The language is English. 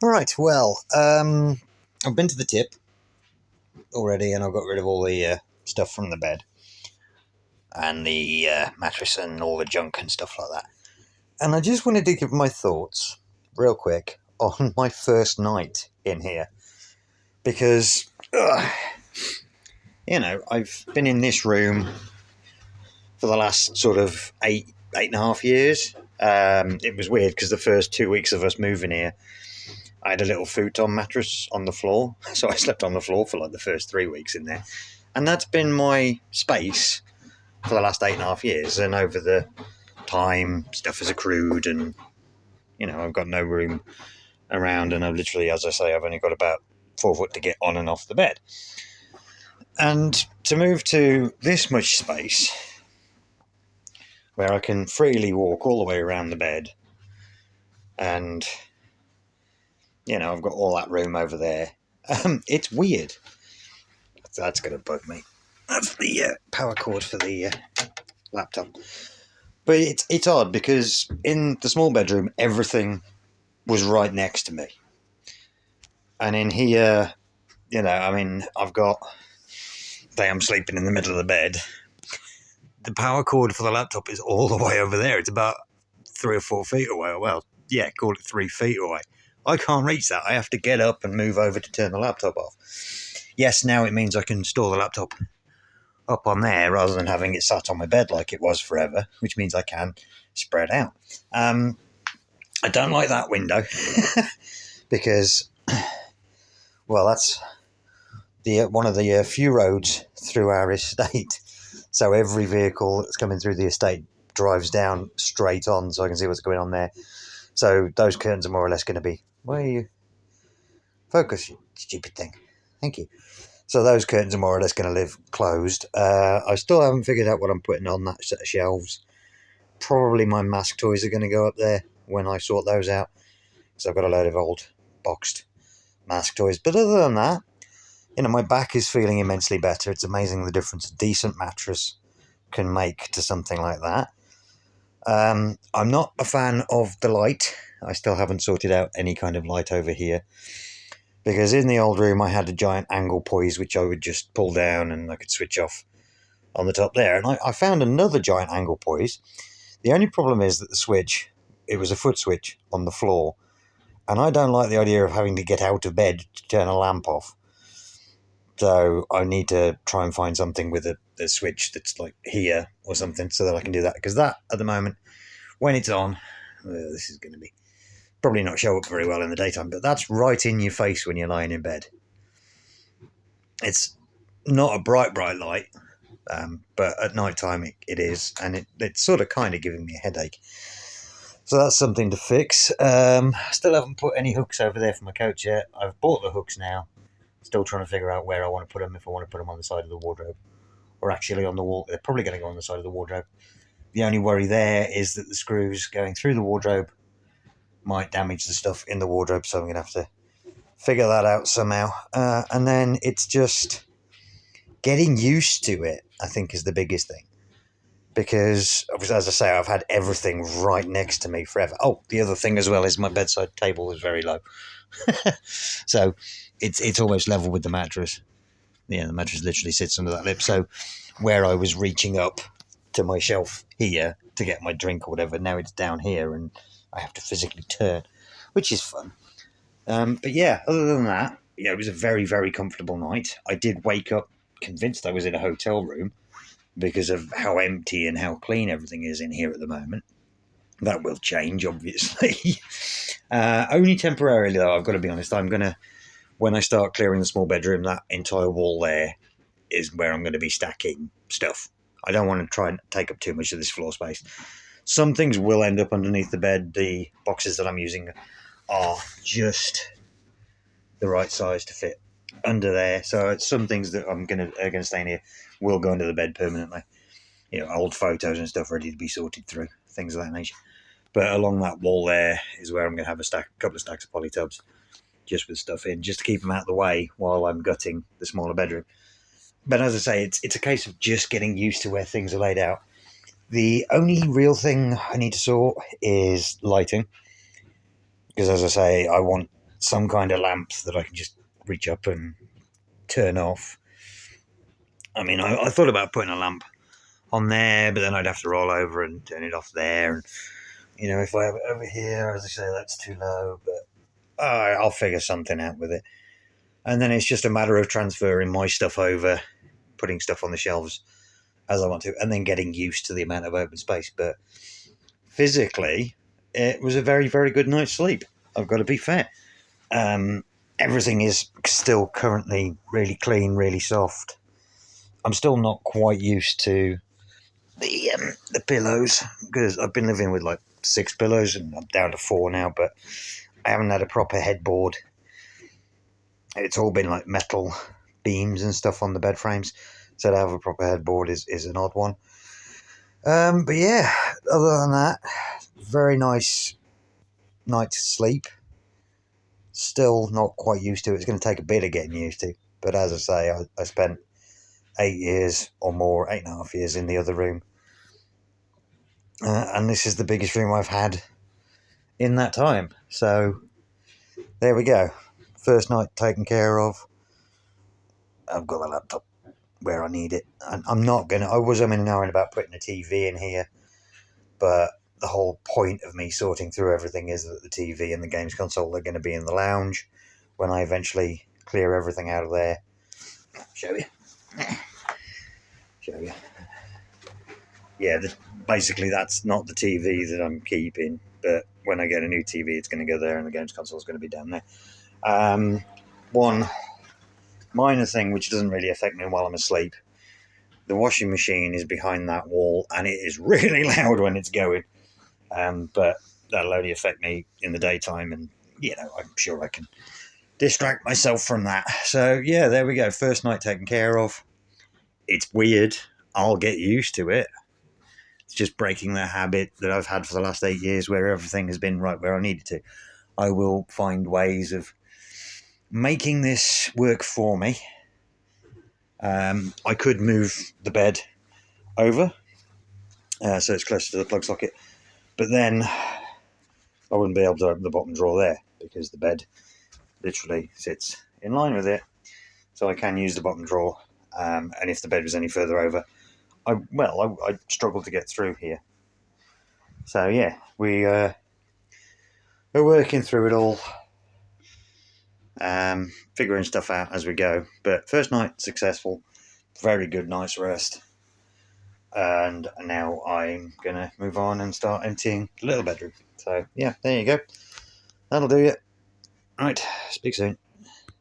Right, well, I've been to the tip already and I've got rid of all the stuff from the bed and the mattress and all the junk and stuff like that. And I just wanted to give my thoughts, real quick, on my first night in here. Because, I've been in this room for the last sort of eight and a half years. It was weird because the first 2 weeks of us moving here, I had a little futon mattress on the floor, so I slept on the floor for like the first 3 weeks in there. And that's been my space for the last 8.5 years. And over the time, stuff has accrued, and I've got no room around, and I've literally, as I say, I've only got about 4 foot to get on and off the bed. And to move to this much space, where I can freely walk all the way around the bed, and I've got all that room over there. It's weird. That's going to bug me. That's the power cord for the laptop. But it's odd because in the small bedroom, everything was right next to me. And in here, I've got... I'm sleeping in the middle of the bed. The power cord for the laptop is all the way over there. It's about 3 or 4 feet away. Well, yeah, call it 3 feet away. I can't reach that. I have to get up and move over to turn the laptop off. Yes, now it means I can store the laptop up on there rather than having it sat on my bed like it was forever, which means I can spread out. I don't like that window because, well, that's one of the few roads through our estate. So every vehicle that's coming through the estate drives down straight on, so I can see what's going on there. So those curtains are more or less going to be... Where are you? Focus, you stupid thing. Thank you. So those curtains are more or less going to live closed. I still haven't figured out what I'm putting on that set of shelves. Probably my mask toys are going to go up there when I sort those out, because I've got a load of old boxed mask toys. But other than that, my back is feeling immensely better. It's amazing the difference a decent mattress can make to something like that. I'm not a fan of the light. I still haven't sorted out any kind of light over here, because in the old room I had a giant angle poise which I would just pull down and I could switch off on the top there. And I found another giant angle poise. The only problem is that the switch, it was a foot switch on the floor, and I don't like the idea of having to get out of bed to turn a lamp off. So I need to try and find something with a switch that's like here or something so that I can do that. Because that, at the moment, when it's on, this is going to be probably not show up very well in the daytime, but that's right in your face when you're lying in bed. It's not a bright light, but at night time it is, and it's sort of kind of giving me a headache. So that's something to fix. Still haven't put any hooks over there for my coach yet. I've bought the hooks now. Still trying to figure out where I want to put them, if I want to put them on the side of the wardrobe or actually on the wall. They're probably going to go on the side of the wardrobe. The only worry there is that the screws going through the wardrobe might damage the stuff in the wardrobe, so I'm going to have to figure that out somehow. And then it's just getting used to it, I think, is the biggest thing. Because, as I say, I've had everything right next to me forever. Oh, the other thing as well is my bedside table is very low. So it's almost level with the mattress. The mattress literally sits under that lip. So where I was reaching up to my shelf here to get my drink or whatever, now it's down here and I have to physically turn, which is fun. But yeah, other than that, it was a very, very comfortable night. I did wake up convinced I was in a hotel room because of how empty and how clean everything is in here at the moment. That will change, obviously. Only temporarily, though, I've got to be honest. When I start clearing the small bedroom, that entire wall there is where I'm going to be stacking stuff. I don't want to try and take up too much of this floor space. Some things will end up underneath the bed. The boxes that I'm using are just the right size to fit under there. So some things that are going to stay in here will go under the bed permanently. Old photos and stuff ready to be sorted through, things of that nature. But along that wall there is where I'm going to have a couple of stacks of poly tubs, just with stuff in, just to keep them out of the way while I'm gutting the smaller bedroom. But as I say, it's a case of just getting used to where things are laid out. The only real thing I need to sort is lighting, because as I say, I want some kind of lamp that I can just reach up and turn off. I mean, I thought about putting a lamp on there, but then I'd have to roll over and turn it off there. And, if I have it over here, as I say, that's too low, but I'll figure something out with it. And then it's just a matter of transferring my stuff over, putting stuff on the shelves as I want to, and then getting used to the amount of open space. But physically, it was a very, very good night's sleep. I've got to be fair. Everything is still currently really clean, really soft. I'm still not quite used to the pillows, because I've been living with like 6 pillows and I'm down to 4 now, but I haven't had a proper headboard. It's all been like metal beams and stuff on the bed frames, so to have a proper headboard is an odd one. But yeah, other than that, very nice night's sleep. Still not quite used to it. It's going to take a bit of getting used to, but as I say, I spent 8 years or more, 8.5 years in the other room, and this is the biggest room I've had in that time. So there we go. First night taken care of. I've got the laptop where I need it. And I was umming and ahhing about putting a TV in here, but the whole point of me sorting through everything is that the TV and the games console are going to be in the lounge when I eventually clear everything out of there. Show you. Yeah, basically that's not the TV that I'm keeping, but when I get a new TV, it's going to go there and the games console is going to be down there. One minor thing which doesn't really affect me while I'm asleep: the washing machine is behind that wall and it is really loud when it's going, but that'll only affect me in the daytime, and I'm sure I can distract myself from that. So yeah, there we go. First night taken care of. It's weird. I'll get used to it. It's just breaking the habit that I've had for the last 8 years where everything has been right where I needed to. I will find ways of making this work for me. I could move the bed over so it's closer to the plug socket, but then I wouldn't be able to open the bottom drawer there because the bed literally sits in line with it. So I can use the bottom drawer, and if the bed was any further over, I struggle to get through here. So yeah, we're working through it all, figuring stuff out as we go. But first night successful, very good night's rest, and now I'm gonna move on and start emptying the little bedroom. So yeah, there you go. That'll do it. Right, speak soon.